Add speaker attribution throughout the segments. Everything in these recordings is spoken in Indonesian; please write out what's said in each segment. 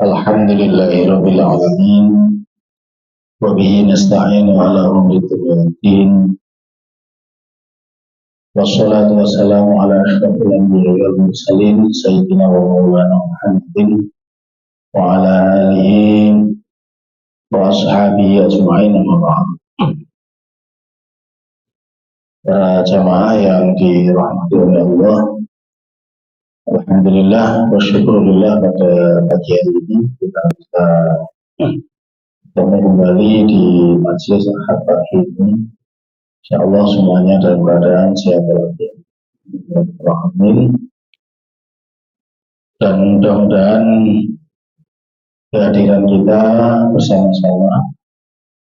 Speaker 1: Alhamdulillahirabbil alamin wa bihi nasta'inu ala umuri dunya wassalatu wassalamu ala asyrafil anbiya'i wal mursalin sayyidina wa maulana Muhammadin wa ala alihi wa ashabihi ajma'in amma ba'd. Para jamaah yang dirahmati oleh Allah, alhamdulillah wa syukurillah pada pagi hari ini kita bisa bertemu kembali di majelis Ahad pagi ini. Insyaallah semuanya dalam keadaan sehat walafiat. Dan mudah-mudahan kehadiran kita bersama-sama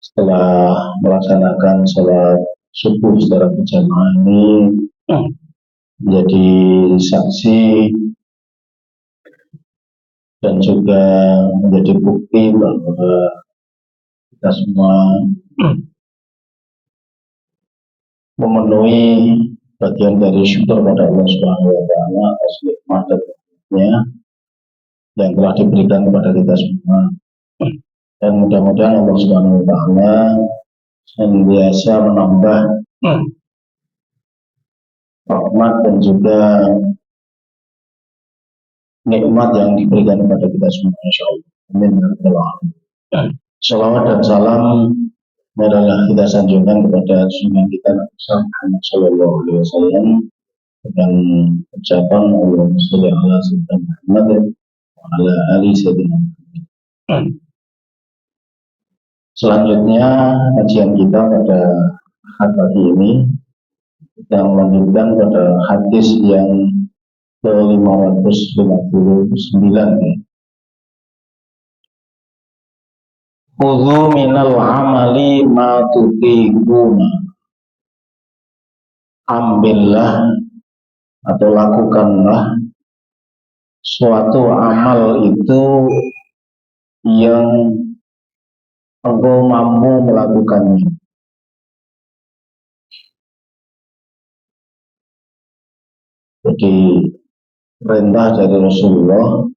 Speaker 1: setelah melaksanakan sholat subuh secara berjamaah ini menjadi saksi dan juga menjadi bukti bahwa kita semua memenuhi bagian dari syukur pada Allah Subhanahu wa taala atas nikmat dan karunia yang telah diberikan kepada kita semua. Dan mudah-mudahan Allah Subhanahu wa taala senantiasa menambah rahmat dan juga nikmat yang diberikan kepada kita semua, insyaallah. Amin ya rabbal alamin. Salawat dan salam adalah kita sanjungkan kepada junjungan kita Nabi Muhammad sallallahu alaihi wasallam dengan ucapan Allahumma sholli ala sayyidina Muhammad wa ala ali sayyidina Muhammad. Selanjutnya kajian kita pada pagi ini kita melanjutkan pada hadis yang ke-559 ya. Khudhu minal amali ma tutiquna. Ambillah atau lakukanlah suatu amal itu yang engkau mampu melakukannya. Jadi perintah dari Rasulullah,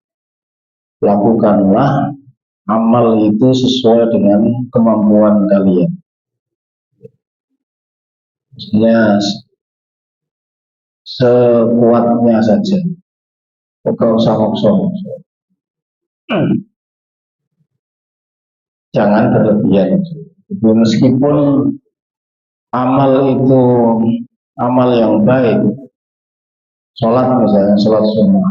Speaker 1: lakukanlah amal itu sesuai dengan kemampuan kalian. Maksudnya sekuatnya saja, gak usah maksa. Jangan berlebihan. Meskipun amal itu amal yang baik, sholat misalnya, sholat sunnah,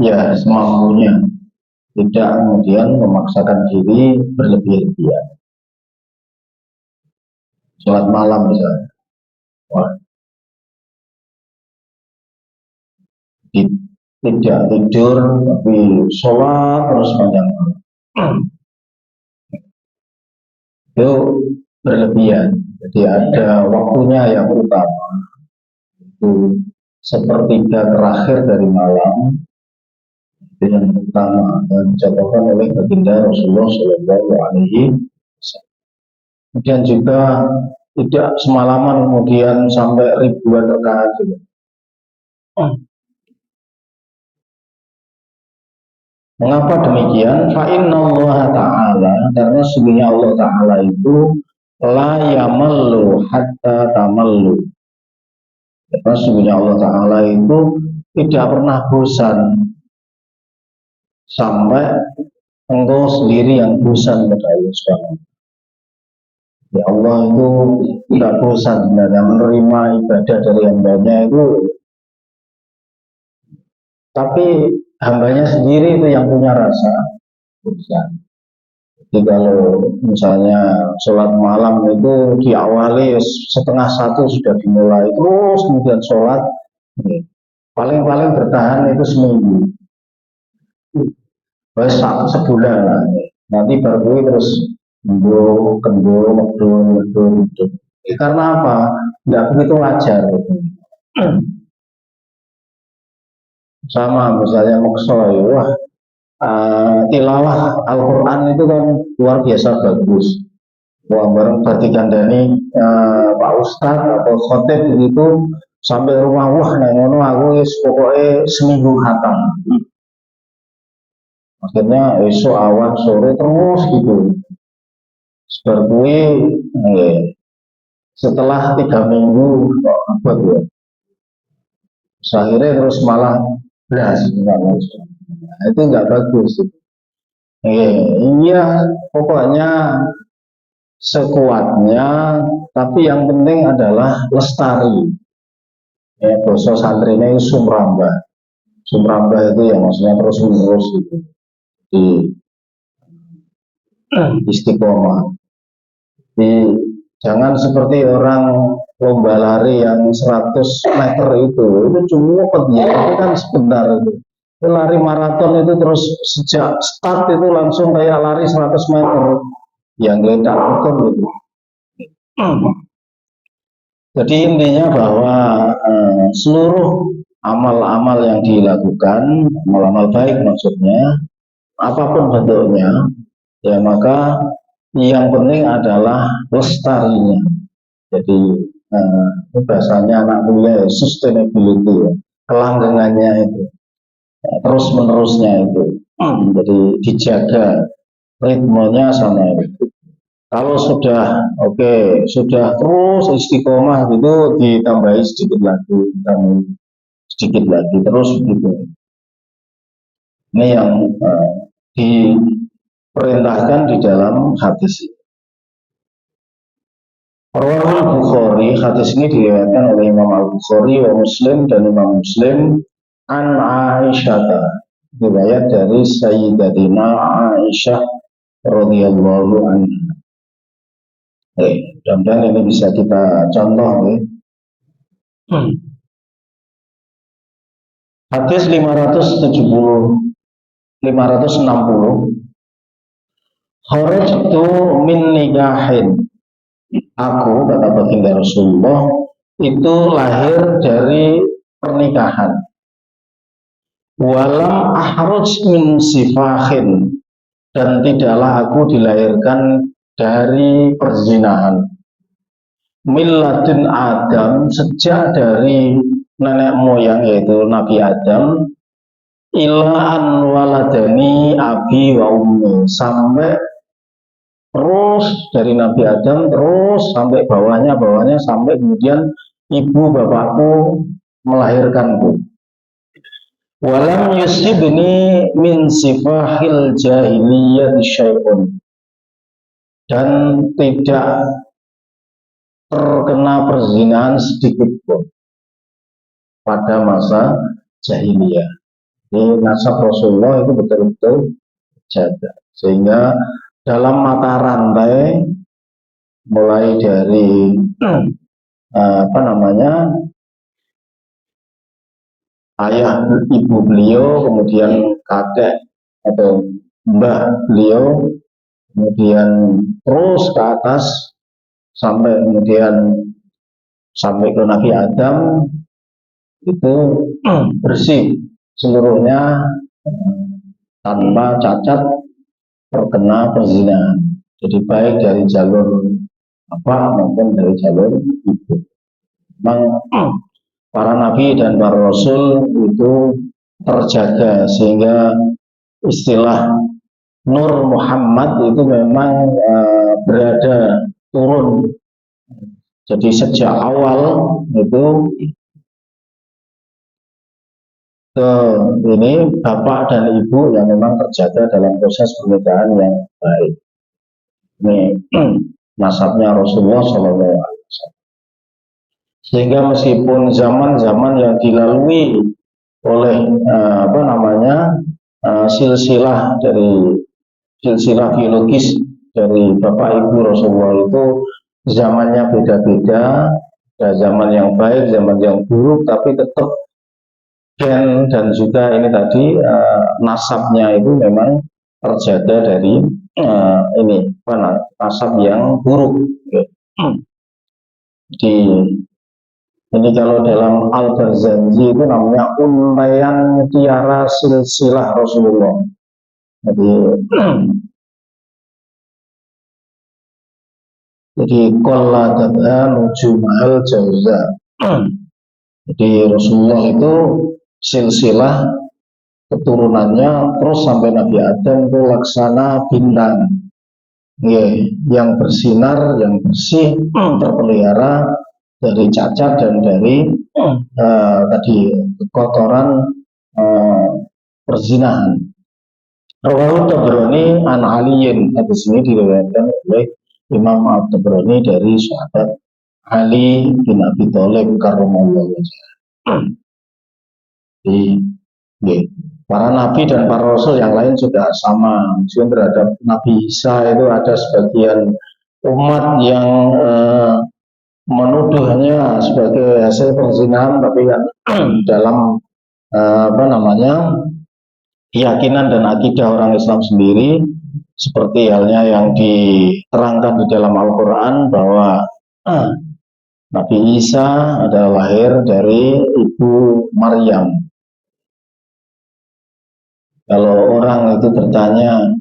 Speaker 1: ya semampunya, tidak kemudian memaksakan diri berlebih-lebihan. Sholat malam misalnya, tidak tidur tapi sholat terus panjang malam, itu berlebihan. Jadi ada waktunya yang utama, itu sepertiga terakhir dari malam, itu yang utama dan dicontohkan oleh baginda Rasulullah Shallallahu Alaihi Wasallam. Kemudian juga tidak semalaman kemudian sampai ribuan rakaat juga. Mengapa demikian? Fa innallaha ta'ala, karena sesungguhnya Allah Ta'ala itu la yamallu hatta tamallu. Karena sesungguhnya Allah Ta'ala itu tidak pernah bosan sampai engkau sendiri yang bosan kepada Allah SWT. Ya Allah itu tidak bosan sebenarnya menerima ibadah dari hambanya itu, tapi hambanya sendiri itu yang punya rasa bosan. Jadi kalau misalnya sholat malam itu diawali 1:30 sudah dimulai, terus kemudian sholat paling-paling bertahan itu seminggu, sebulan lah. Nanti baru terus kendor. Karena apa? Nggak begitu wajar. Sama misalnya maksoy, wah tilawah Al-Quran itu kan luar biasa bagus. Wah bareng Batikandani Pak Ustadz atau khotib itu sampai rumah wah nek ngono aku wis pokoke seminggu khatam. Akhirnya esok awan sore terus gitu. Seperti setelah 3 minggu kok apa ya? Akhirnya terus malah belas, nah, itu nggak bagus. Iya, pokoknya sekuatnya, tapi yang penting adalah lestari. Ya, bahasa santrinya itu sumramba. Sumramba itu ya maksudnya terus menerus gitu. Di istiqomah. Di, jangan seperti orang lomba lari yang 100 meter itu cuma dia itu kan sebentar itu. Lari maraton itu terus sejak start itu langsung kayak lari 100 meter yang geledak betul gitu. Jadi intinya bahwa seluruh amal-amal yang dilakukan, amal-amal baik maksudnya, apapun bentuknya, ya maka yang penting adalah lestarinya. Jadi bahasanya anak kuliah sustainability ya, kelanggengannya itu, terus menerusnya itu. Jadi dijaga ritmenya sama itu. Kalau sudah sudah terus istiqomah gitu ditambahi sedikit lagi, terus begitu. Ini yang diperintahkan di dalam hadis ini. Rawahul Bukhari, hadis ini diriwayatkan oleh Imam Al-Bukhari wa Muslim dan Imam Muslim an Aisyah, riwayat dari Sayyidatina Aisyah radhiyallahu anha. Dan ini bisa kita contoh nih. Hadis 560 Kharajtu min nikahin. Aku, kata baginda Rasulullah, itu lahir dari pernikahan. Walam ahruj min sifahin, dan tidaklah aku dilahirkan dari perzinahan. Milladun Adam, sejak dari nenek moyang yaitu Nabi Adam, ila an waladani abi wa ummi, sampai terus dari Nabi Adam terus sampai bawahnya sampai kemudian ibu bapakku melahirkanku. Walam yusibni min sifahil jahiliyah syai'un, dan tidak terkena perzinahan sedikit pun pada masa jahiliyah. Jadi nasab Rasulullah itu betul-betul jaga, sehingga dalam mata rantai mulai dari ayah ibu beliau, kemudian kakek atau mbah beliau, kemudian terus ke atas sampai ke Nabi Adam, itu bersih seluruhnya tanpa cacat terkena perzinahan. Jadi baik dari jalur maupun dari jalur ibu. Memang para nabi dan para rasul itu terjaga, sehingga istilah Nur Muhammad itu memang berada turun. Jadi sejak awal itu ini bapak dan ibu yang memang terjaga dalam proses pernikahan yang baik. Ini nasabnya Rasulullah SAW. Sehingga meskipun zaman-zaman yang dilalui oleh silsilah biologis dari bapak ibu Rasulullah itu zamannya beda-beda, ada zaman yang baik, zaman yang buruk, tapi tetap gen dan juga ini tadi nasabnya itu memang terjaga dari nasab yang buruk. Ini kalau dalam Al-Barzanji itu namanya untayan mutiara silsilah Rasulullah. Jadi qalla tab'a nujumahal jauza. Jadi Rasulullah itu silsilah keturunannya terus sampai Nabi Adam itu laksana bintang, yang bersinar, yang bersih, terpelihara dari cacat dan dari tadi kotoran perzinahan. Rawahu Tabrani an Aliyin, hadis ini diriwayatkan oleh Imam At-Tabrani dari sahabat Ali bin Abi Thalib karramallahu wajhah. Jadi, para nabi dan para rasul yang lain juga sama. Mungkin terhadap Nabi Isa itu ada sebagian umat yang menuduhnya sebagai hasil perzinahan, tapi kan dalam keyakinan dan akidah orang Islam sendiri, seperti halnya yang diterangkan di dalam Al-Quran bahwa Nabi Isa adalah lahir dari ibu Maryam. Kalau orang itu bertanya,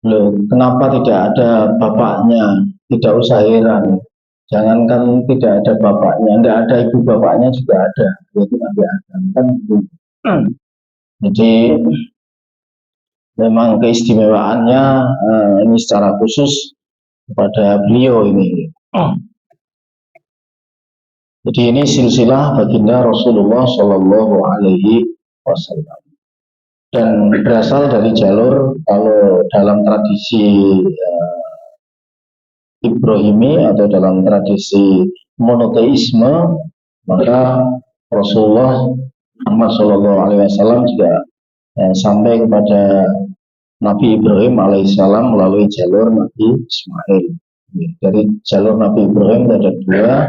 Speaker 1: loh, kenapa tidak ada bapaknya? Tidak usah heran. Jangankan tidak ada bapaknya, tidak ada ibu bapaknya juga ada. Yaitu Nabi Adam. Kan jadi memang keistimewaannya ini secara khusus kepada beliau ini. Jadi ini silsilah baginda Rasulullah Shallallahu Alaihi Wasallam dan berasal dari jalur, kalau dalam tradisi Ibrahimi atau dalam tradisi monoteisme, maka Rasulullah Muhammad Shallallahu Alaihi Wasallam juga sampai kepada Nabi Ibrahim alaihissalam melalui jalur Nabi Ismail. Dari jalur Nabi Ibrahim ada dua,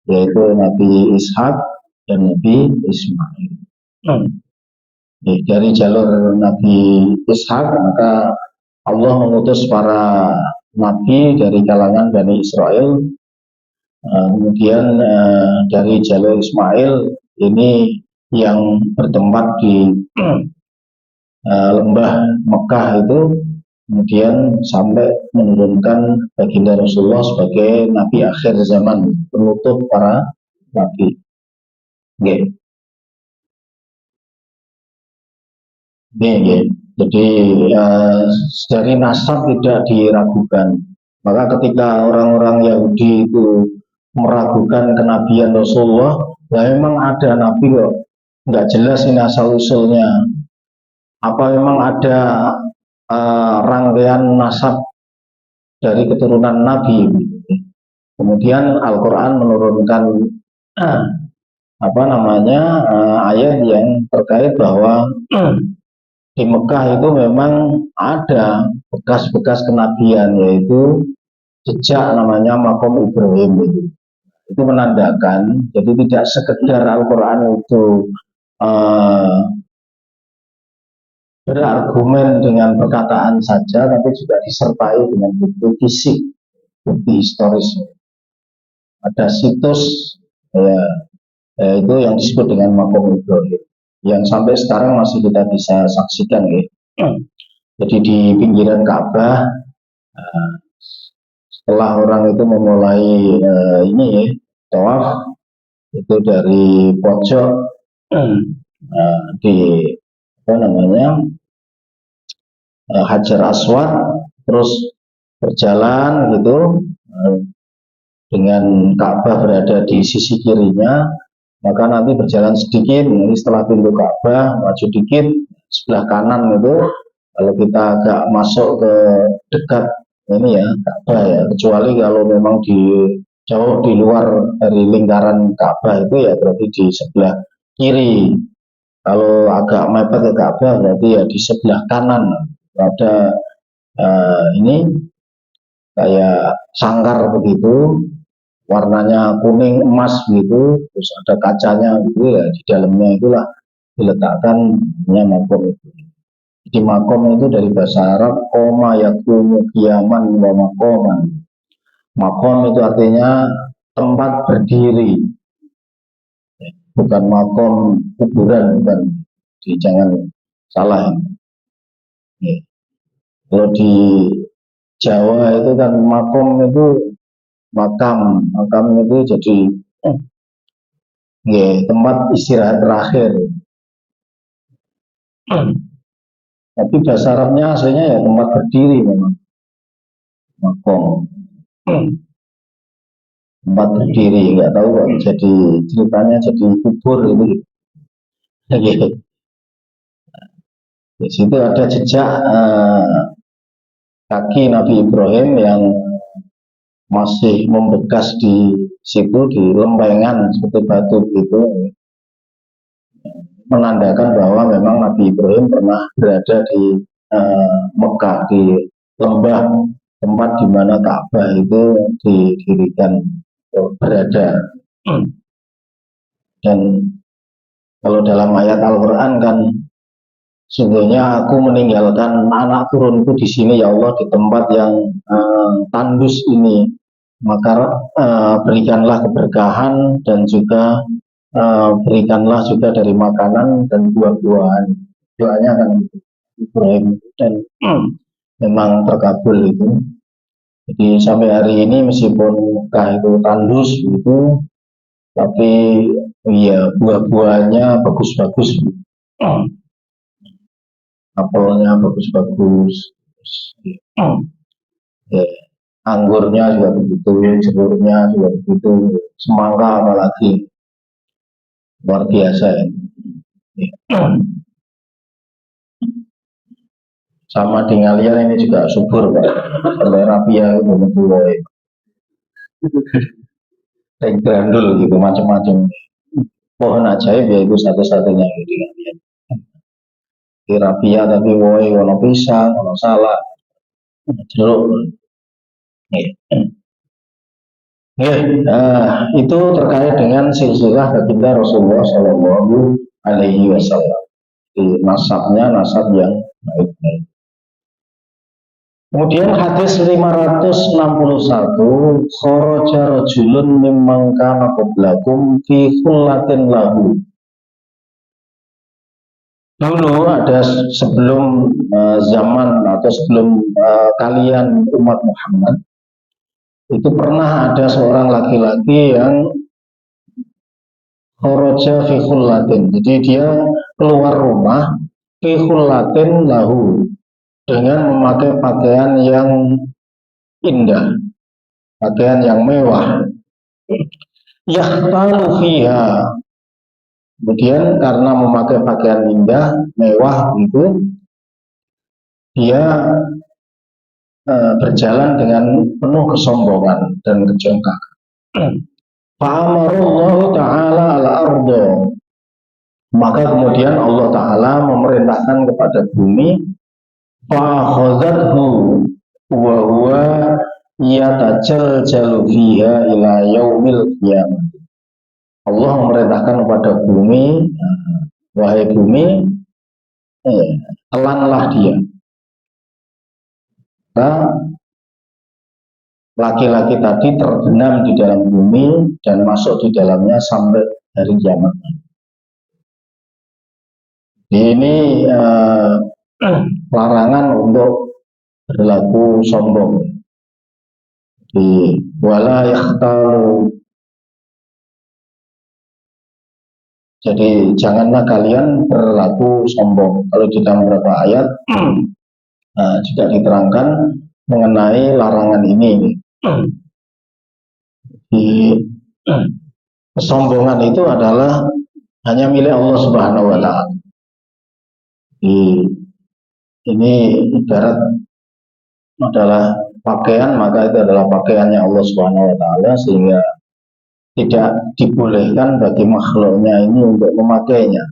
Speaker 1: yaitu Nabi Ishak dan Nabi Ismail. Dari jalur Nabi Ishak, maka Allah mengutus para nabi dari kalangan Bani Israel. Kemudian dari jalur Ismail ini yang bertempat di lembah Mekah itu, kemudian sampai menurunkan baginda Rasulullah sebagai nabi akhir zaman, penutup para nabi. Jadi dari nasab tidak diragukan. Maka ketika orang-orang Yahudi itu meragukan kenabian Rasulullah, ya memang ada nabi kok, nggak jelas ini asal usulnya. Apa memang ada rangkaian nasab dari keturunan nabi? Kemudian Al-Quran menurunkan ayat yang terkait bahwa di Mekah itu memang ada bekas-bekas kenabian, yaitu jejak namanya makom Ibrahim itu menandakan, jadi tidak sekedar Al-Quran itu berargumen dengan perkataan saja, tapi juga disertai dengan bukti fisik, bukti historis. Ada situs itu yang disebut dengan makom Ibrahim, yang sampai sekarang masih kita bisa saksikan, ya. Jadi di pinggiran Ka'bah, setelah orang itu memulai tawaf, itu dari pojok di Hajar Aswad, terus berjalan gitu, dengan Ka'bah berada di sisi kirinya, maka nanti berjalan sedikit, ini setelah pintu Ka'bah maju dikit, sebelah kanan itu, kalau kita agak masuk ke dekat Ka'bah, ya, kecuali kalau memang jauh di luar dari lingkaran Ka'bah itu, ya berarti di sebelah kiri. Kalau agak mepet ke Ka'bah berarti ya di sebelah kanan. Ada kayak sangkar begitu, warnanya kuning emas gitu, terus ada kacanya gitu, ya di dalamnya itulah diletakkan makom itu. Jadi makom itu dari bahasa Arab koma yakumu kiaman wa makoman. Makom itu artinya tempat berdiri, bukan makom kuburan, bukan. Jadi jangan salah. Kalau di Jawa itu kan makom itu makam itu jadi tempat istirahat terakhir. Tapi bahasa Arabnya aslinya ya tempat berdiri memang. Makom. Tempat berdiri, nggak tahu kok jadi ceritanya jadi kubur itu. Di situ ada jejak kaki Nabi Ibrahim yang masih membekas di situ, di lempengan seperti batu gitu, menandakan bahwa memang Nabi Ibrahim pernah berada di Mekah, di lembah tempat di mana Ka'bah itu didirikan berada. Dan kalau dalam ayat Al-Quran kan, sungguhnya aku meninggalkan anak turunku di sini ya Allah, di tempat yang tandus ini, maka berikanlah keberkahan dan juga berikanlah juga dari makanan dan buah-buahan. Doanya kan Ibrahim, dan memang terkabul itu. Jadi sampai hari ini meskipun Mekah itu tandus gitu, tapi ya buah-buahnya bagus-bagus, apelnya bagus-bagus, ya, anggurnya juga begitu, jeruknya juga begitu, semangka apalagi luar biasa ya. Sama di Ngalian ini juga subur Pak, oleh rapia itu betul, grandul gitu, macam-macam pohon ajaib ya, itu satu-satunya gitu ya. Di rapia tapi woi wono pisang, wono salak, jeruk. Itu terkait dengan silsilah baginda Rasulullah Shallallahu Alaihi Wasallam. Di nasabnya nasab yang baik-baik. Kemudian hadis 561, kharaja rajulun mimman kana qablakum fi khullatin lahu. Dulu ada sebelum zaman atau sebelum kalian umat Muhammad, itu pernah ada seorang laki-laki yang kharaja fi khullatin. Jadi dia keluar rumah fi khullatin lahu, dengan memakai pakaian yang indah, pakaian yang mewah. Yahtalu fiha. Kemudian karena memakai pakaian indah, mewah itu, dia berjalan dengan penuh kesombongan dan kejongkakan. Fa'amarallahu ta'ala al-ardo. Maka kemudian Allah Ta'ala memerintahkan kepada bumi, fa'akhazathu wa huwa yatajaljalu fiha ila yaumil qiyamah. Allah memerintahkan kepada bumi, wahai bumi, telanlah dia. Maka laki-laki tadi terbenam di dalam bumi dan masuk di dalamnya sampai hari kiamat. Ini larangan untuk berlaku sombong. Di wala yakhtalu. Jadi janganlah kalian berlaku sombong. Kalau di dalam beberapa ayat juga diterangkan mengenai larangan ini. Kesombongan itu adalah hanya milik Allah Subhanahu wa Ta'ala. Ini ibarat adalah pakaian, maka itu adalah pakaiannya Allah Subhanahu wa Ta'ala, sehingga tidak dibolehkan bagi makhluknya ini untuk memakainya.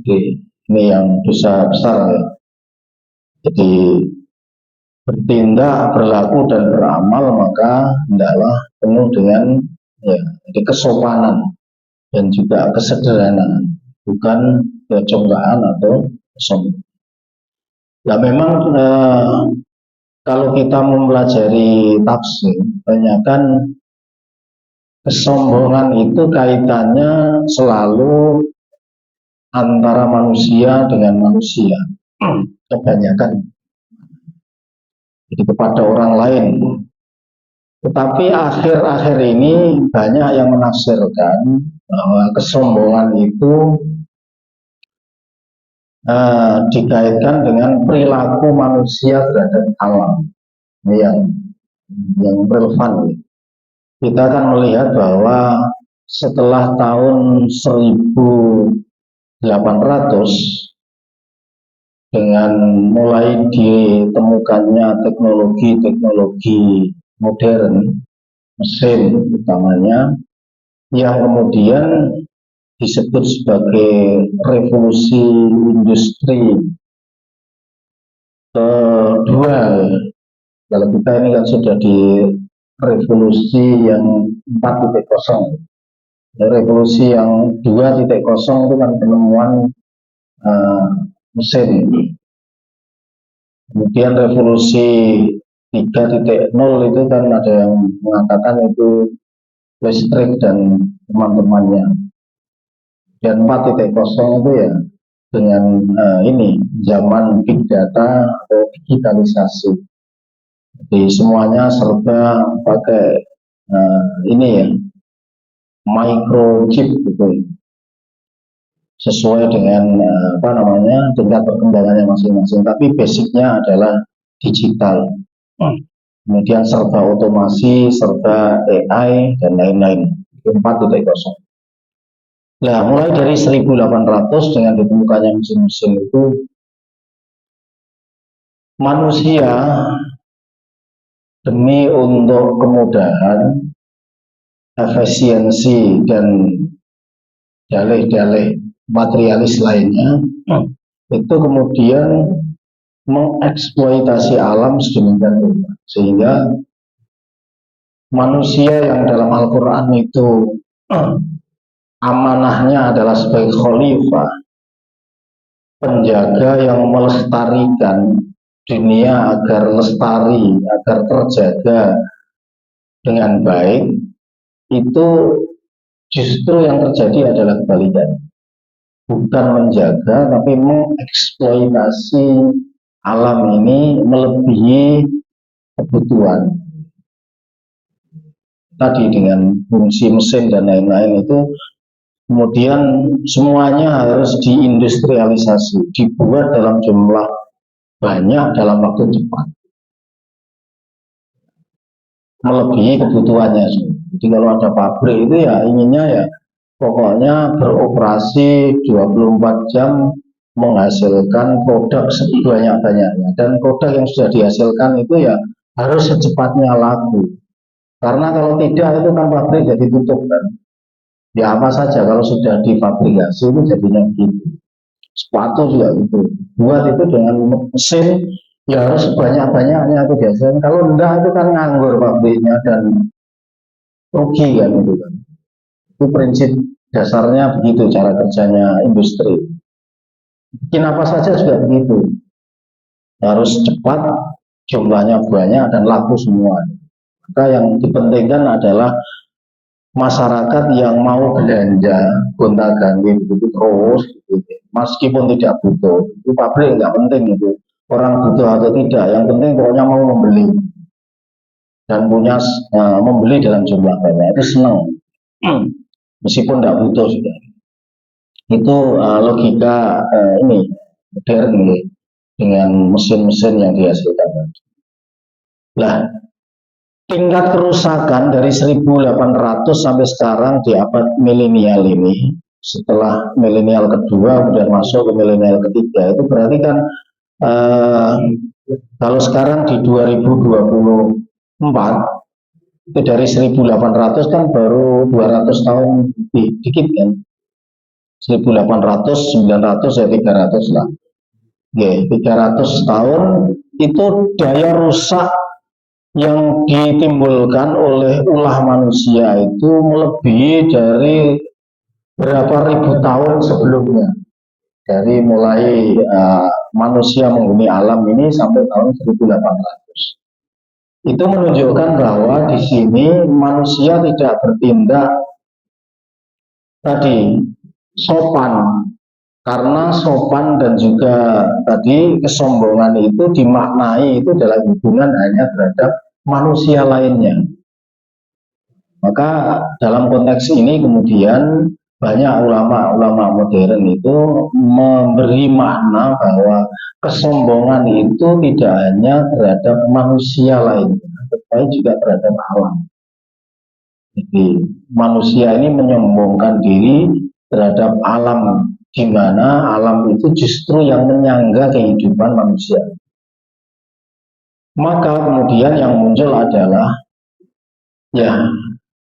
Speaker 1: Jadi ini yang dosa besar ya. Jadi bertindak, berlaku dan beramal maka hendaklah penuh dengan jadi kesopanan dan juga kesederhanaan, bukan kecongkaan atau sombong. Nah memang kalau kita mempelajari tafsir, banyakkan kesombongan itu kaitannya selalu antara manusia dengan manusia, kebanyakan. Jadi kepada orang lain. Tetapi akhir-akhir ini banyak yang menafsirkan bahwa kesombongan itu dikaitkan dengan perilaku manusia terhadap alam. Ini yang relevan. Kita akan melihat bahwa setelah tahun 1800 dengan mulai ditemukannya teknologi-teknologi modern, mesin utamanya, yang kemudian disebut sebagai revolusi industri kedua. Kalau kita ini kan sudah di revolusi yang 4.0. Revolusi yang 2.0 itu kan penemuan mesin. Kemudian revolusi 3.0 itu kan ada yang mengatakan itu listrik dan teman-temannya. Dan 4.0 itu ya dengan ini zaman big data atau digitalisasi. Jadi semuanya serba pakai ini ya, microchip gitu, sesuai dengan tingkat perkembangannya masing-masing. Tapi basicnya adalah digital. Kemudian serba otomasi, serba AI dan lain-lain. 4.0. Nah, mulai dari 1800 dengan ditemukannya mesin-mesin itu, manusia demi untuk kemudahan, efisiensi, dan dalih-dalih materialis lainnya, itu kemudian mengeksploitasi alam sedemikian rupa, sehingga manusia yang dalam Al-Quran itu amanahnya adalah sebagai khalifah, penjaga yang melestarikan dunia agar lestari, agar terjaga dengan baik, itu justru yang terjadi adalah kebalikan. Bukan menjaga, tapi mengeksploitasi alam ini melebihi kebutuhan. Tadi dengan fungsi mesin dan lain-lain itu, kemudian semuanya harus diindustrialisasi, dibuat dalam jumlah banyak dalam waktu cepat, melebihi kebutuhannya. Jadi kalau ada pabrik itu ya inginnya ya pokoknya beroperasi 24 jam menghasilkan produk sebanyak-banyaknya, dan produk yang sudah dihasilkan itu ya harus secepatnya laku. Karena kalau tidak itu kan pabrik jadi tutup kan. Ya apa saja kalau sudah difabrikasi itu jadinya gitu. Sepatu juga gitu. Buat itu dengan mesin ya harus sebanyak-banyaknya itu biasanya. Kalau enggak itu kan nganggur pabriknya dan rugi kan itu kan. Itu prinsip dasarnya begitu cara kerjanya industri. Bikin apa saja juga begitu. Harus cepat, jumlahnya banyak dan laku semua. Maka yang dipentingkan adalah masyarakat yang mau belanja gonta-ganti begitu terus gitu. Meskipun tidak butuh, itu pabrik nggak penting itu orang butuh atau tidak, yang penting pokoknya mau membeli dan punya membeli dalam jumlah banyak, itu senang meskipun tidak butuh sudah. Itu logika ini modern nih, dengan mesin-mesin yang dihasilkan. Nah, tingkat kerusakan dari 1800 sampai sekarang di abad milenial ini, setelah milenial kedua kemudian masuk ke milenial ketiga, itu berarti kan kalau sekarang di 2024 itu dari 1800 kan baru 200 tahun dikit kan, 1800, 900 ya 300 lah. Oke, 300 tahun itu daya rusak yang ditimbulkan oleh ulah manusia itu melebihi dari berapa ribu tahun sebelumnya. Dari mulai manusia menghuni alam ini sampai tahun 1800. Itu menunjukkan bahwa di sini manusia tidak bertindak tadi sopan, karena sopan dan juga tadi kesombongan itu dimaknai itu dalam hubungan hanya terhadap manusia lainnya. Maka dalam konteks ini kemudian banyak ulama-ulama modern itu memberi makna bahwa kesombongan itu tidak hanya terhadap manusia lain, tetapi juga terhadap alam. Jadi manusia ini menyombongkan diri terhadap alam, di mana alam itu justru yang menyangga kehidupan manusia. Maka kemudian yang muncul adalah ya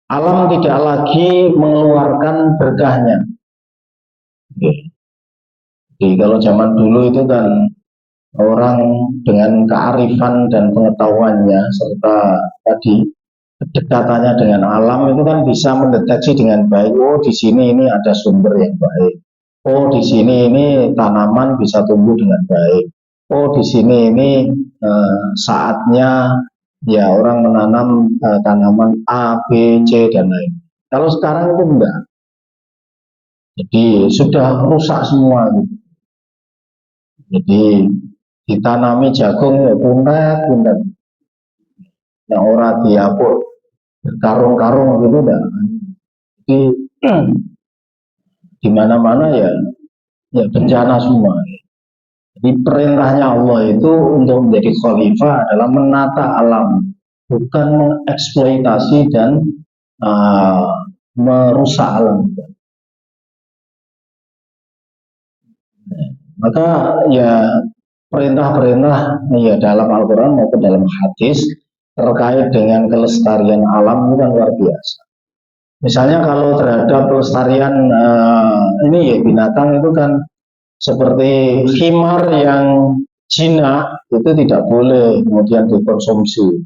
Speaker 1: alam tidak lagi mengeluarkan berkahnya. Jadi kalau zaman dulu itu kan orang dengan kearifan dan pengetahuannya serta tadi kedekatannya dengan alam itu kan bisa mendeteksi dengan baik. Oh, di sini ini ada sumber yang baik. Oh, di sini ini tanaman bisa tumbuh dengan baik. Oh, di sini ini saatnya ya orang menanam tanaman A, B, C dan lain. Kalau sekarang itu enggak. Jadi sudah rusak semua. Jadi ditanami jagung ya punten, yang ora diapuk karung-karung gitu dah. Jadi di mana-mana ya bencana semua. Jadi perintahnya Allah itu untuk menjadi khalifah adalah menata alam, bukan mengeksploitasi dan merusak alam. Maka ya perintah-perintah ya dalam Al-Quran maupun dalam hadis terkait dengan kelestarian alam itu kan luar biasa. Misalnya kalau terhadap pelestarian ini ya binatang itu kan seperti khimar yang jinak itu tidak boleh kemudian dikonsumsi,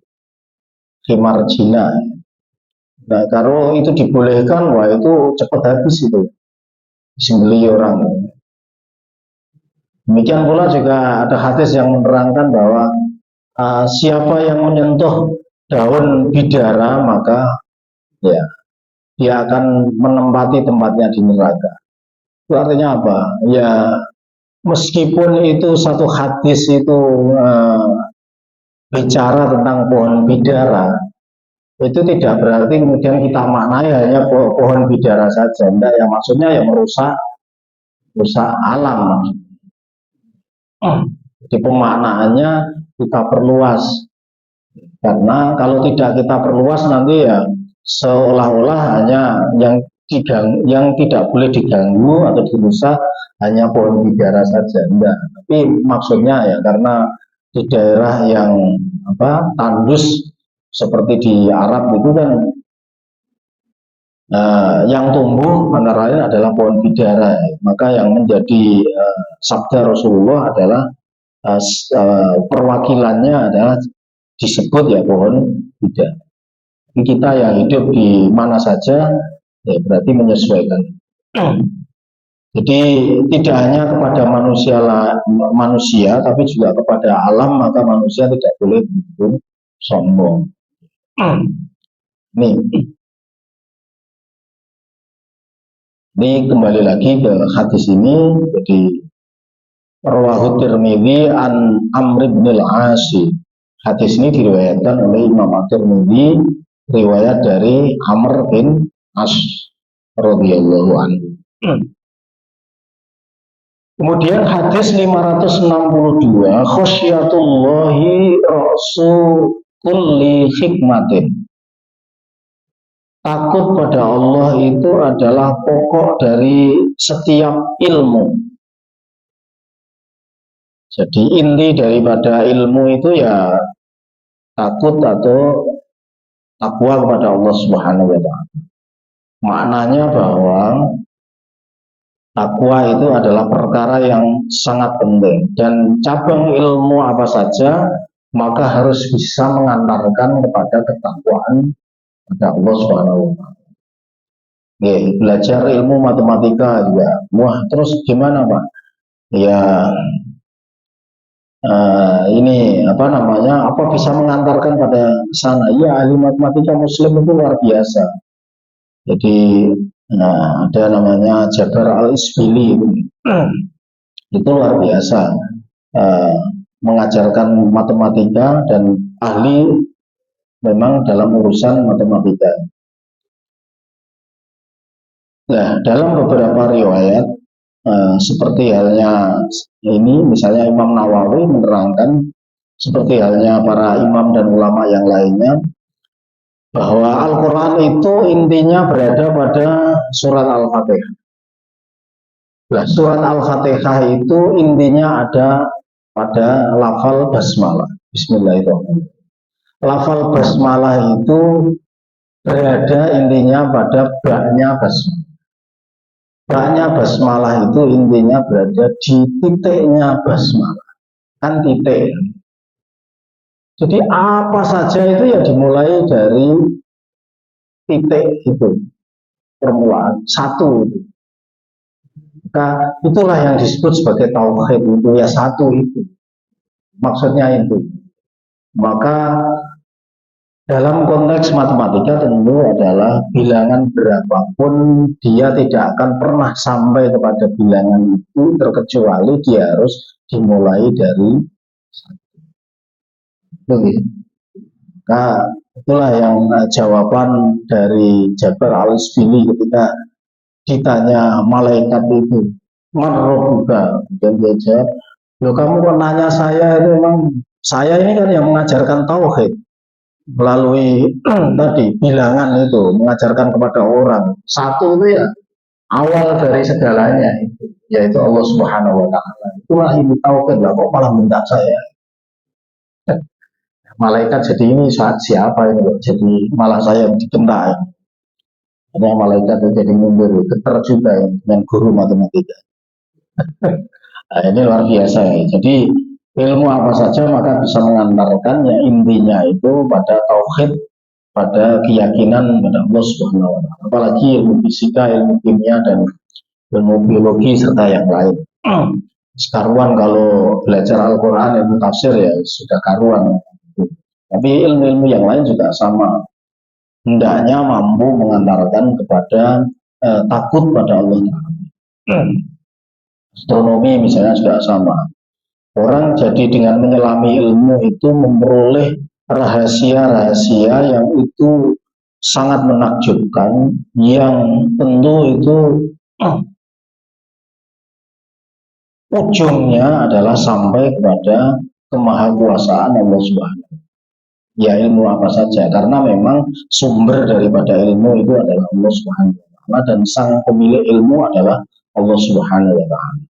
Speaker 1: khimar jinak. Nah kalau itu dibolehkan, wah itu cepat habis itu, disembelih orang. Demikian pula juga ada hadis yang menerangkan bahwa siapa yang menyentuh daun bidara maka ya dia akan menempati tempatnya di neraka. Itu artinya apa? Ya meskipun itu satu hadis itu bicara tentang pohon bidara, itu tidak berarti kemudian kita maknai hanya pohon bidara saja. Enggak, ya maksudnya ya merusak alam. Jadi pemaknaannya kita perluas, karena kalau tidak kita perluas nanti ya seolah-olah hanya yang tidak boleh diganggu atau dirusak hanya pohon bidara saja. Enggak, tapi maksudnya ya karena di daerah yang tandus seperti di Arab itu kan yang tumbuh antara lain adalah pohon bidara. Maka yang menjadi sabda Rasulullah adalah perwakilannya adalah disebut ya pohon bidara. Kita yang hidup di mana saja ya berarti menyesuaikan. Jadi tidak hanya kepada manusia tapi juga kepada alam, maka manusia tidak boleh sombong. Ini kembali lagi ke hadis ini. Jadi Rawahu Tirmidzi an Amr bin al-As. Hadis ini diriwayatkan oleh Imam At-Tirmidzi, riwayat dari Amr bin As radhiyallahu anhu. Kemudian hadis 562, khasyatullahi ra'su kulli hikmatin. Takut pada Allah itu adalah pokok dari setiap ilmu. Jadi inti daripada ilmu itu ya takut atau takwa kepada Allah Subhanahu wa Ta'ala. Maknanya bahwa takwa itu adalah perkara yang sangat penting, dan cabang ilmu apa saja maka harus bisa mengantarkan kepada ketakwaan kepada Allah Subhanahu wa Ta'ala. Belajar ilmu matematika juga, wah terus gimana Pak? Ya ini apa bisa mengantarkan pada sana? Ya ahli matematika Muslim itu luar biasa. Jadi ada namanya Jabar Al-Isbili itu luar biasa mengajarkan matematika dan ahli memang dalam urusan matematika. Nah, dalam beberapa riwayat seperti halnya ini, misalnya Imam Nawawi menerangkan seperti halnya para imam dan ulama yang lainnya, bahwa Al-Quran itu intinya berada pada surat Al-Fatihah. Nah, surat Al-Fatihah itu intinya ada pada lafal basmalah, Bismillahirrahmanirrahim. Lafal basmalah itu berada intinya pada baknya basmalah. Baknya basmalah itu intinya berada di titiknya basmalah, kan titik. Jadi apa saja itu ya dimulai dari titik itu, permulaan satu itu. Maka itulah yang disebut sebagai tauhid, itu ya satu itu. Maksudnya itu. Maka dalam konteks matematika tentu adalah bilangan berapapun dia tidak akan pernah sampai kepada bilangan itu terkecuali dia harus dimulai dari satu. Nah, itulah yang jawaban dari Jabar al-Isbili ketika ditanya malaikat itu, "Marrobuka?" Dan dia jawab, "Loh, kamu kan nanya saya itu, memang saya ini kan yang mengajarkan tauhid melalui tadi bilangan itu, mengajarkan kepada orang. Satu itu ya awal dari segalanya itu, yaitu Allah Subhanahu wa taala. Itulah ini tauhid lah, kok malah minta saya." Malaikat jadi ini saat siapa ini kok jadi malah saya dikenal. Karena malaikat itu jadi mundur, getar juga ya, dengan guru matematika. Nah, ini luar biasa ya. Jadi ilmu apa saja maka bisa mengantarkan ya intinya itu pada tauhid, pada keyakinan pada Allah Subhanahu wa taala. Apalagi ilmu fisika, ilmu kimia dan ilmu biologi serta yang lain. Sekaruan kalau belajar Al-Quran, ilmu tafsir ya sudah karuan. Tapi ilmu-ilmu yang lain juga sama. Hendaknya mampu mengantarkan kepada takut pada Allah. Astronomi misalnya juga sama. Orang jadi dengan menyelami ilmu itu memperoleh rahasia-rahasia yang itu sangat menakjubkan, yang tentu itu ujungnya adalah sampai kepada kemahakuasaan Allah Subhanahu. Ya ilmu apa saja, karena memang sumber daripada ilmu itu adalah Allah Subhanahu wa taala dan sang pemilik ilmu adalah Allah Subhanahu wa taala.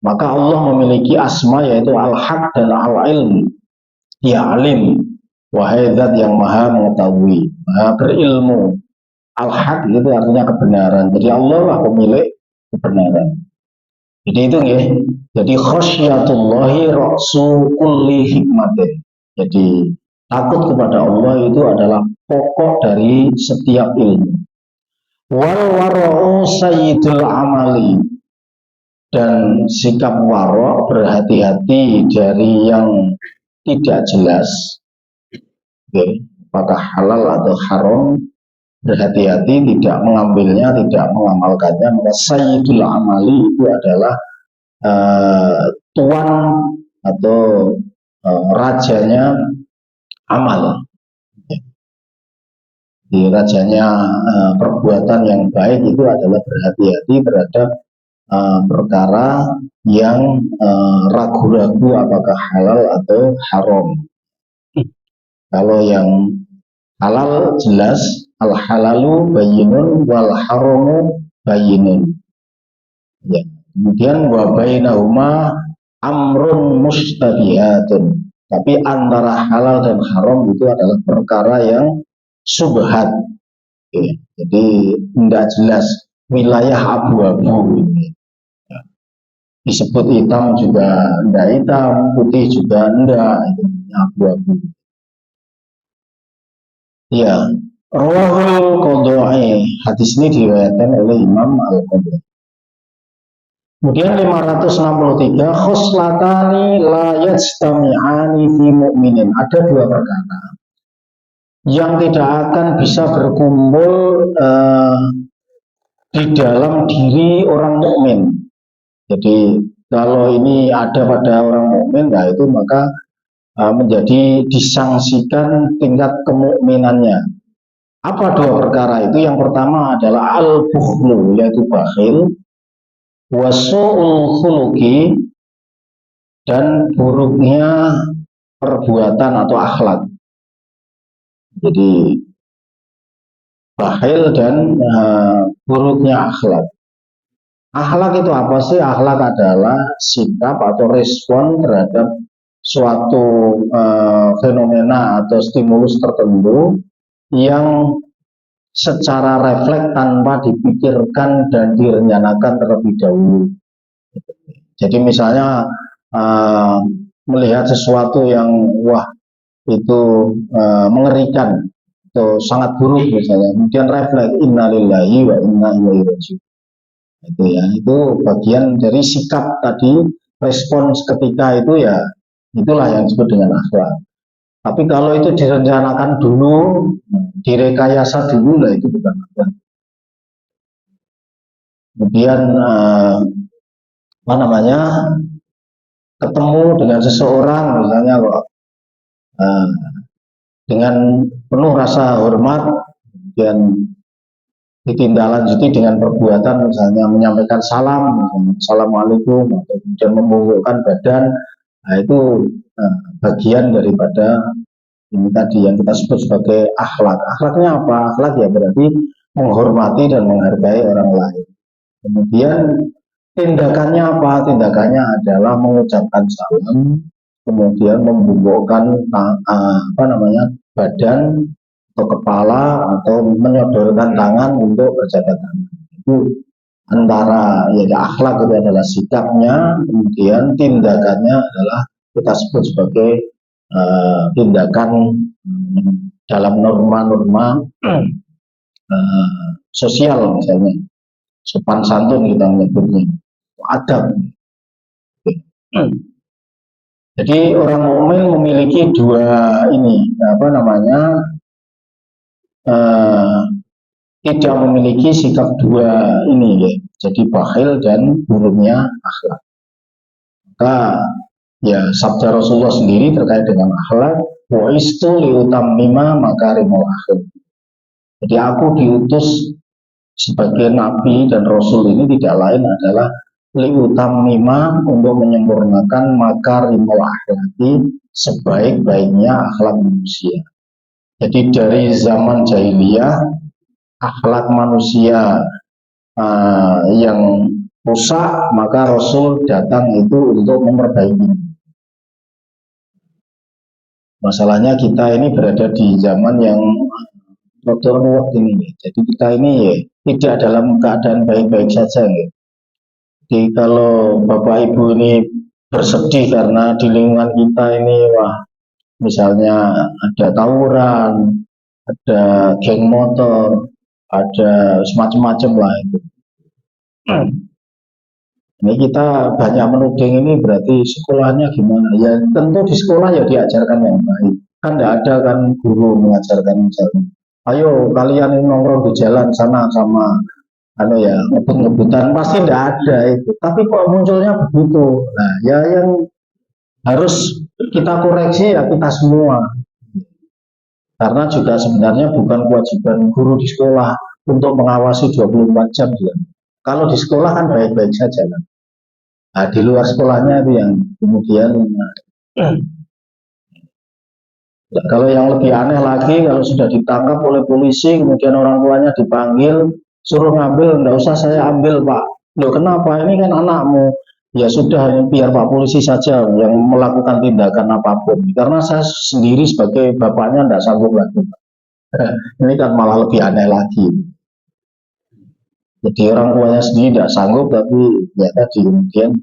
Speaker 1: Maka Allah memiliki asma yaitu Al-Haq dan Al-Ilm. Ya alim, wahai zat yang maha mengetahui, maha berilmu. Al-Haq itu artinya kebenaran. Jadi Allah lah pemilik kebenaran. Jadi itu ya. Jadi khasyatullahi ra'su kulli hikmatin. Jadi takut kepada Allah itu adalah pokok dari setiap ilmu. Wal wara'u sayyidul amali, dan sikap waro, berhati-hati dari yang tidak jelas, apakah halal atau haram, berhati-hati tidak mengambilnya, tidak mengamalkannya. Maka sayyidul amali itu adalah tuan atau rajanya amal. Di rajanya perbuatan yang baik itu adalah berhati-hati terhadap perkara yang ragu-ragu apakah halal atau haram. Kalau yang halal jelas, al halalu bayyinun wal haramu bayyinun. Ya. Kemudian wa bainahuma amrun mustabihatun. Tapi antara halal dan haram itu adalah perkara yang subhat. Oke. Jadi tidak jelas, wilayah abu-abu. Disebut hitam juga tidak hitam, putih juga tidak, abu-abu. Ya, Rawahul Qadha'i, hadis ini diriwayatkan oleh Imam Al-Qadha'i. Kemudian 563, khoslatani la yajtami'ani fi mu'minin. Ada dua perkara yang tidak akan bisa berkumpul di dalam diri orang mukmin. Jadi kalau ini ada pada orang mukmin, nah itu maka menjadi disangsikan tingkat kemukminannya. Apa dua perkara itu? Yang pertama adalah al-bukhlu, yaitu bakhil, wasu'ul khuluqi, dan buruknya perbuatan atau akhlak. Jadi bakhil dan buruknya akhlak. Akhlak itu apa sih? Akhlak adalah sikap atau respon terhadap suatu fenomena atau stimulus tertentu yang secara refleks tanpa dipikirkan dan direncanakan terlebih dahulu. Jadi misalnya melihat sesuatu yang wah itu mengerikan atau sangat buruk misalnya, kemudian refleks innalillahi wa inna ilaihi raji'un. Itu ya, itu bagian dari sikap tadi, respons ketika itu ya, itulah yang disebut dengan akhlak. Tapi kalau itu direncanakan dulu, direkayasa dulu lah, itu bukan akhlak. Kemudian apa namanya, ketemu dengan seseorang misalnya kok dengan penuh rasa hormat, kemudian ditindaklanjuti dengan perbuatan misalnya menyampaikan salam, misalnya, assalamualaikum, atau kemudian membungkukkan badan. Nah itu bagian daripada ini tadi yang kita sebut sebagai akhlak. Akhlaknya apa? Akhlak ya berarti menghormati dan menghargai orang lain. Kemudian tindakannya apa? Tindakannya adalah mengucapkan salam, kemudian membungkukkan apa namanya, badan atau kepala, atau menyodorkan tangan untuk berjabat tangan. Itu antara ya akhlak itu adalah sikapnya, kemudian tindakannya adalah kita sebut sebagai tindakan dalam norma-norma sosial, misalnya sopan santun kita menyebutnya, adab. Jadi orang mukmin memiliki dua ini apa namanya, tidak memiliki sikap dua ini ya. Jadi bakhil dan buruknya akhlak. Maka ya sabda Rasulullah sendiri terkait dengan akhlak, wa istu liutammima makarimul akhlak. Jadi aku diutus sebagai nabi dan rasul ini tidak lain adalah liutammima, untuk menyempurnakan makarimul akhlaki, sebaik-baiknya akhlak manusia. Jadi dari zaman jahiliyah akhlak manusia yang rusak, maka Rasul datang itu untuk memperbaiki. Masalahnya kita ini berada di zaman yang ruwet ini, jadi kita ini ya, tidak dalam keadaan baik-baik saja. Ya. Jadi kalau Bapak Ibu ini bersedih karena di lingkungan kita ini wah misalnya ada tawuran, ada geng motor, ada semacam-macam lah itu. Ini kita banyak menuding ini berarti sekolahnya gimana? Ya tentu di sekolah ya diajarkan yang baik. Kan tidak ada kan guru mengajarkan misalnya, ayo kalian nongkrong di jalan sana sama ya ngebut-ngebutan, pasti tidak ada itu. Tapi kok munculnya begitu? Nah ya yang harus kita koreksi ya kita semua. Karena juga sebenarnya bukan kewajiban guru di sekolah untuk mengawasi 24 jam juga. Kalau di sekolah kan baik-baik saja kan. Nah, di luar sekolahnya itu yang kemudian kalau yang lebih aneh lagi, kalau sudah ditangkap oleh polisi, kemudian orang tuanya dipanggil, suruh ngambil, enggak usah saya ambil Pak. Loh kenapa? Ini kan anakmu. Ya sudah, biar Pak polisi saja yang melakukan tindakan apapun. Karena saya sendiri sebagai bapaknya enggak sanggup lagi. Ini kan malah lebih aneh lagi. Jadi orang tuanya sendiri tidak sanggup, tapi ya tadi kemudian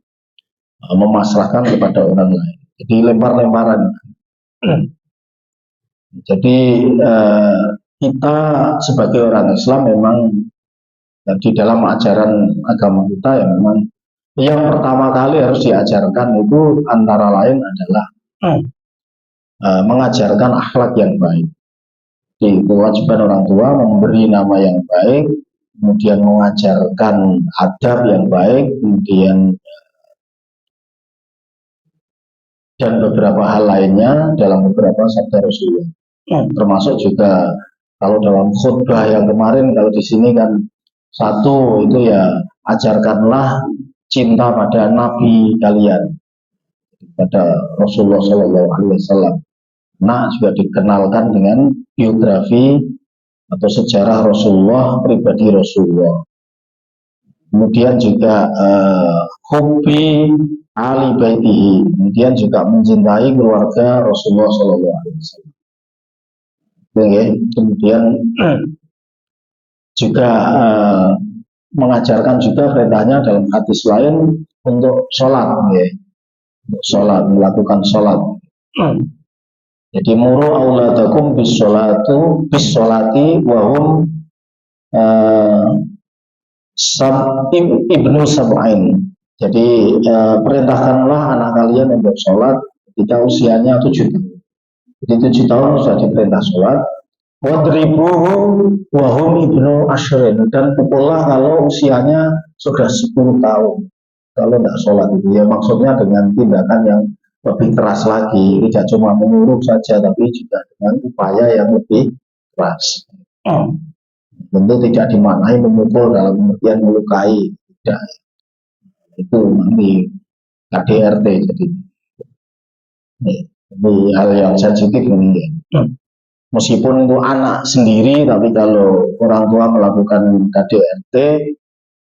Speaker 1: memasrahkan kepada orang lain. Jadi lempar-lemparan. Jadi kita sebagai orang Islam memang di dalam ajaran agama kita ya memang yang pertama kali harus diajarkan itu antara lain adalah mengajarkan akhlak yang baik. Jadi kewajiban orang tua memberi nama yang baik, kemudian mengajarkan adab yang baik, kemudian dan beberapa hal lainnya dalam beberapa sabda Rasulullah, termasuk juga Kalau dalam khutbah yang kemarin, kalau di sini kan satu itu ya ajarkanlah cinta pada Nabi kalian, pada Rasulullah Shallallahu Alaihi Wasallam. Nah, juga dikenalkan dengan biografi atau sejarah Rasulullah, pribadi Rasulullah. Kemudian juga hobi Ali baitihi, kemudian juga mencintai keluarga Rasulullah Shallallahu Alaihi Wasallam. Kemudian juga mengajarkan juga perintahnya dalam hadis lain untuk sholat, untuk sholat, melakukan sholat. Jadi muru auladakum bis sholati wahum ibnu sab'ain. Jadi perintahkanlah anak kalian untuk sholat ketika usianya 7 tahun. Jadi 7 tahun sudah diperintah sholat. Wadribuhu wahum ibnu asyrin, dan pukullah kalau usianya sudah 10 tahun. Kalau tidak sholat itu ya maksudnya dengan tindakan yang lebih keras lagi, tidak cuma menyuruh saja, tapi juga dengan upaya yang lebih keras. Tentu tidak dimaknai memukul dalam pengertian melukai, tidak. Itu nanti KDRT jadi. Ini hal yang sensitif ini. Meskipun itu anak sendiri, tapi kalau orang tua melakukan KDRT,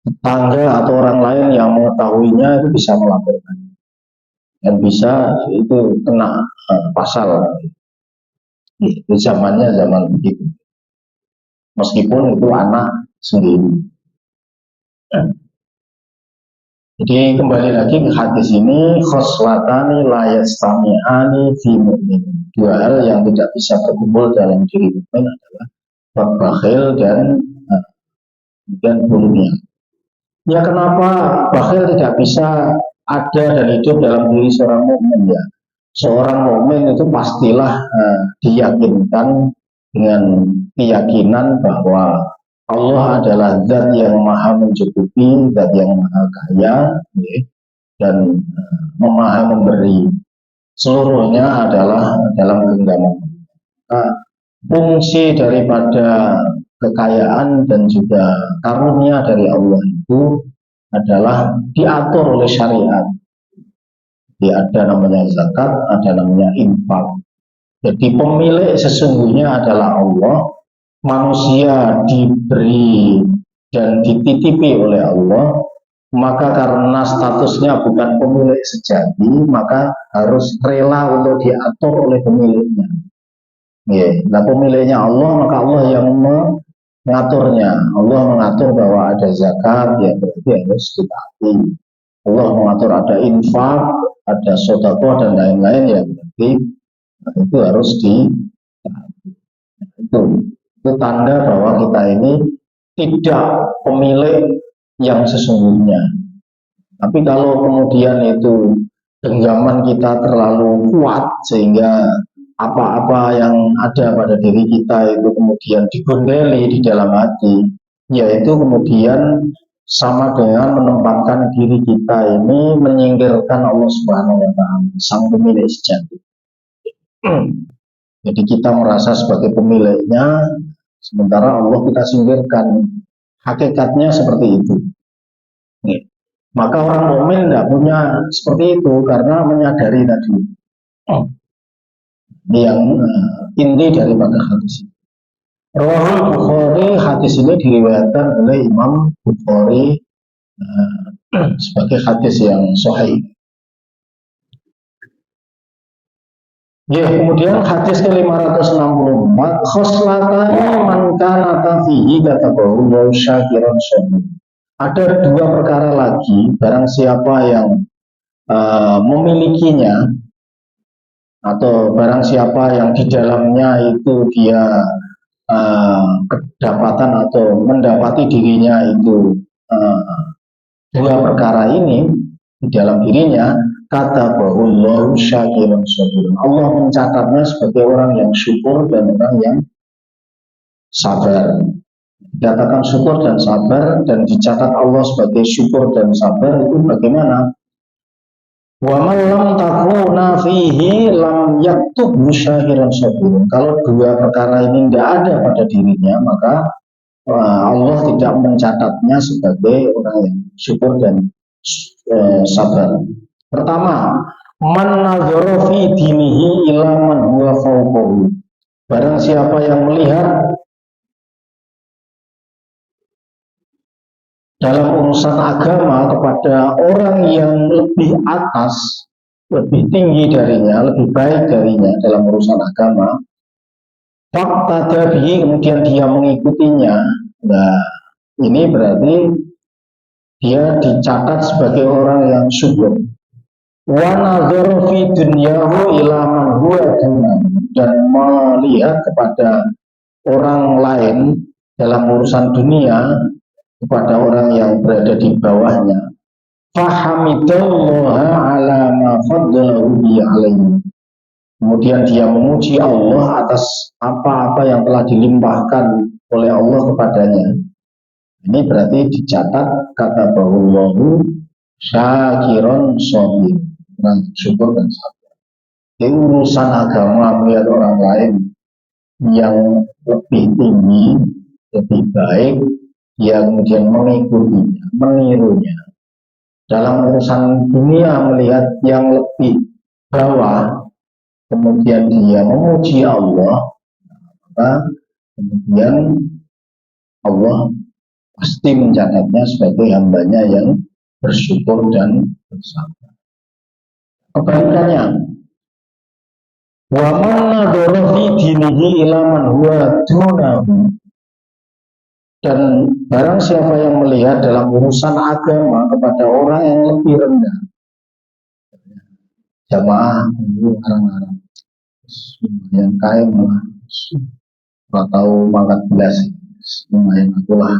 Speaker 1: tetangga atau orang lain yang mengetahuinya itu bisa melaporkan dan bisa itu kena pasal. Itu zamannya zaman begitu. Meskipun itu anak sendiri. Jadi kembali lagi ke hadis ini, khoslatani la yastami'ani fi mu'min. Dua hal yang tidak bisa berkumpul dalam diri mukmin adalah bakhil dan dunia. Ya, kenapa bakhil tidak bisa ada dan hidup dalam diri seorang mukmin ya? Seorang mukmin itu pastilah diyakinkan dengan keyakinan bahwa Allah adalah zat yang maha mencukupi, zat yang maha kaya, dan maha memberi. Seluruhnya adalah dalam genggaman. Fungsi daripada kekayaan dan juga karunia dari Allah itu adalah diatur oleh syariat. Jadi ada namanya zakat, ada namanya infak. Jadi pemilik sesungguhnya adalah Allah. Manusia diberi dan dititipi oleh Allah, maka karena statusnya bukan pemilik sejati, maka harus rela untuk diatur oleh pemiliknya. Nah, pemiliknya Allah, maka Allah yang mengaturnya. Allah mengatur bahwa ada zakat, ya berarti harus ditaati. Allah mengatur ada infak, ada sedekah dan lain-lain, ya berarti itu harus ditaati. Itu tanda bahwa kita ini tidak pemilik yang sesungguhnya. Tapi kalau kemudian itu genggaman kita terlalu kuat sehingga apa-apa yang ada pada diri kita itu kemudian digondeli di dalam hati, yaitu kemudian sama dengan menempatkan diri kita ini menyingkirkan Allah Subhanahu wa Ta'ala, sang pemilik sejati. Jadi kita merasa sebagai pemiliknya, sementara Allah kita singkirkan. Hakikatnya seperti itu. Maka orang mukmin tidak punya seperti itu karena menyadari tadi. Ini yang inti daripada hadis. Rawahul Bukhari, hadis ini diriwayatkan oleh Imam Bukhari sebagai hadis yang sahih. Ya, kemudian hadis ke-564, khoslatani man kana fihi katabahu wa syakiran syabir. Ada dua perkara lagi, barang siapa yang memilikinya atau barang siapa yang di dalamnya itu dia kedapatan atau mendapati dirinya itu dua perkara ini di dalam dirinya, kata bahwa syakirun syakirun. Allah mencatatnya sebagai orang yang syukur dan orang yang sabar. Dikatakan syukur dan sabar dan dicatat Allah sebagai syukur dan sabar itu bagaimana? Wa man lam takuna fihi lam yaktubu syahiran sabirun. Kalau dua perkara ini tidak ada pada dirinya, maka Allah tidak mencatatnya sebagai orang yang syukur dan sabar. Pertama, man nazara fi dinihi ila man huwa fawqahu. Barang siapa yang melihat dalam urusan agama kepada orang yang lebih atas, lebih tinggi darinya, lebih baik darinya dalam urusan agama, fakta dabi, kemudian dia mengikutinya. Nah, ini berarti dia dicatat sebagai orang yang syukur. Wa nadhara fi dunyahu ila man huwa dan melihat kepada orang lain dalam urusan dunia kepada orang yang berada di bawahnya. Fahamidallaha ala ma faddalahu bi alaihi. Kemudian dia memuji Allah atas apa-apa yang telah dilimpahkan oleh Allah kepadanya. Ini berarti dicatat kata bahullahu syakiron sabir. Nah, syukur dan sabar. Di urusan agama melihat orang lain yang lebih tinggi, lebih baik, dia kemudian mengikutinya, menirunya. Dalam urusan dunia melihat yang lebih bawah, kemudian dia memuji Allah, maka kemudian Allah pasti mencatatnya sebagai hambanya yang bersyukur dan bersabar. Kebalikannya, wa man nadhara fi dinihi ila man huwa dunahu. Dan barang siapa yang melihat dalam urusan agama kepada orang yang lebih rendah, jamaah dulu orang-orang lumayan kaya malah nggak tahu mangkat belas, lumayan aku lah.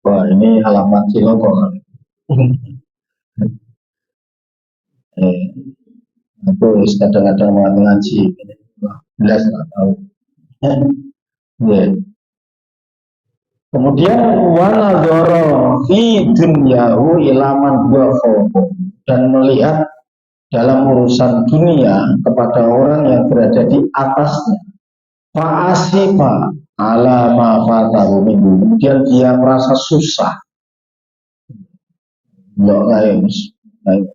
Speaker 1: Wah, ini alamat Ciloko. Aku kadang-kadang mau ngaji, belas nggak tahu. Yeah. Kemudian wanadzara fi dunyahu ilaman huwa fawqahu, dan melihat dalam urusan dunia kepada orang yang berada di atasnya. Fa'asifa ala ma fatahu minhu. Kemudian dia merasa susah. Enggak lain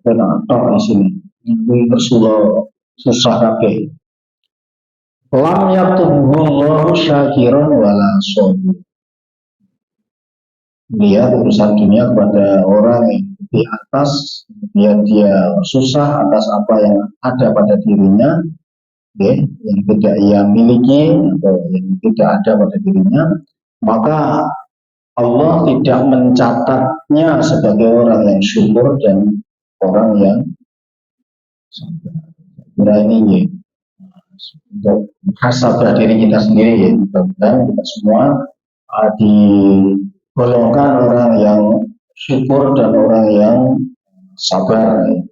Speaker 1: penatok di sini. Ini bersulo susah kabeh. Lam yatubullahu syakiran wala sabir. Lihat urusan dunia kepada orang yang di atas, dia susah atas apa yang ada pada dirinya, yang tidak ia miliki atau yang tidak ada pada dirinya, maka Allah tidak mencatatnya sebagai orang yang syukur dan orang yang sabar. Kira ini ya, untuk muhasabah diri kita sendiri ya, dan kita semua digolongkan orang yang syukur dan orang yang sabar ya.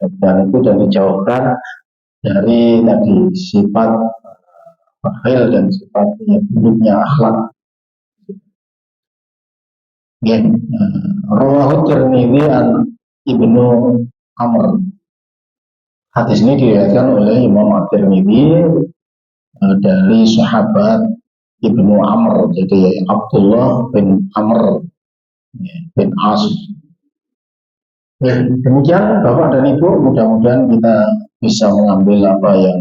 Speaker 1: Dan itu dan dijauhkan dari tadi sifat bakhil dan sifat yang buruknya akhlak. Rawahu Tirmidzi an Ibnu Amr. Hadis ini diriwayatkan oleh Imam At-Tirmidzi dari sahabat Ibnu Amr, jadi Abdullah bin Amr bin As. Demikian Bapak dan Ibu, mudah-mudahan kita bisa mengambil apa yang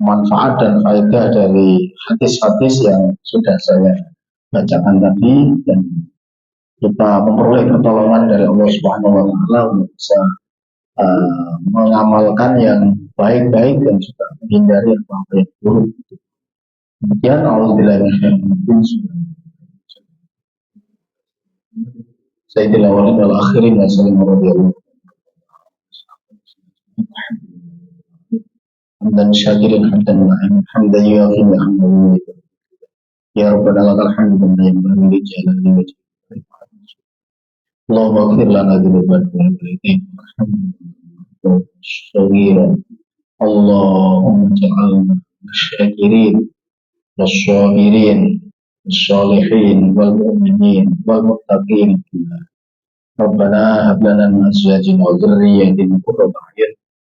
Speaker 1: manfaat dan faedah dari hadis-hadis yang sudah saya bacakan tadi, dan kita memperoleh pertolongan dari Allah Subhanahu wa Ta'ala untuk bisa mengamalkan yang baik-baik dan juga menghindari apa yang buruk. Demikian auzubillahi minasyaitonir Sayyidil awwalin wal akhirin wa sallallahu alaihi hamdan syakirin hamdan na'im hamdan yu'affi ni'amahu ya rabbana lakal hamdu wa yanbaghi li jalali wajhika. Allahumma ighfir lana dzunubana wa الصغيرة اللهم اجعلنا الشاكرين والصابرين والصالحين والمؤمنين والمتقين Rabbana hab lana min azwajina wa dhurriyyatina qurrata a'yun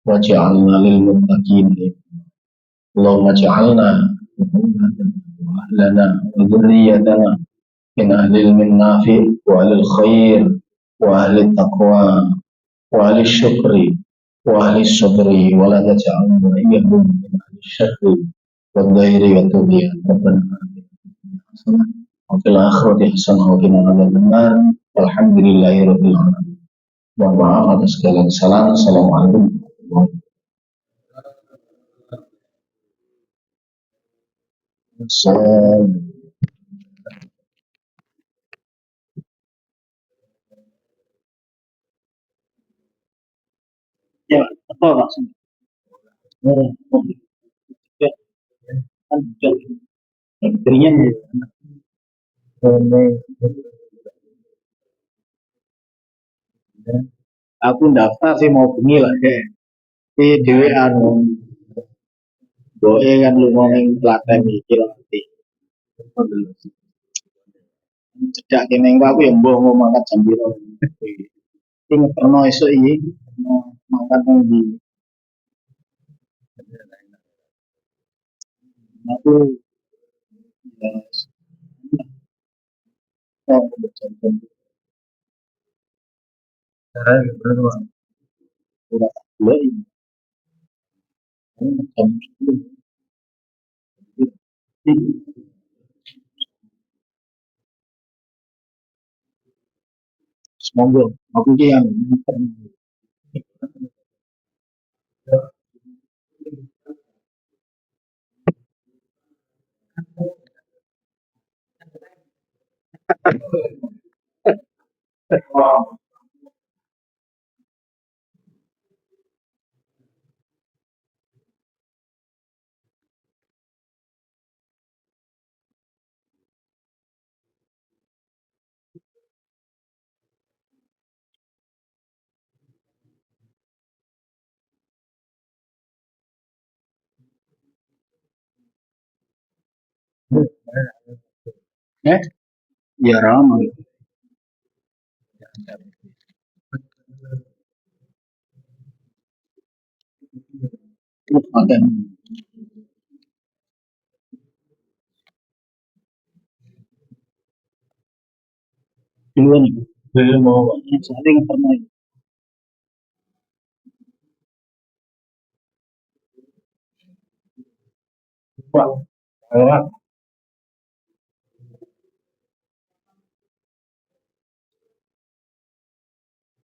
Speaker 1: waj'alna lil muttaqina imama. Allahumma ij'alna wa ahlana wa dhurriyyatana min ahli ilmin nafi' wa ahlil khair wa ahli taqwa wa ahli syukri wa ahli sabri wa la taj'alna wa iyyahum min ahli syarri wa dhairi wa tughyan. Rabbana atina hasanah wa fil akhirati hasanah wa qina adzabannar. Walhamdulillahi rabbil alamin. Mohon maaf atas segala kesalahan. Assalamualaikum warahmatullahi wabarakatuh. Ya, apa maksudnya? Ya, kan ringan ya. Aku daftar sih mau bengi lah kayak di dewe anu doe kan lu mau yang Klaten iki nanti cedak kene engko aku ya mbok mau mangkat jam piro iki ngeterno esuk iki mau mangkat nang ndi aku ya oh, jam udah dua ini jam 10 semoga aku ki yang eh ya ramai ada duluan itu belum mau saling pernah Pak,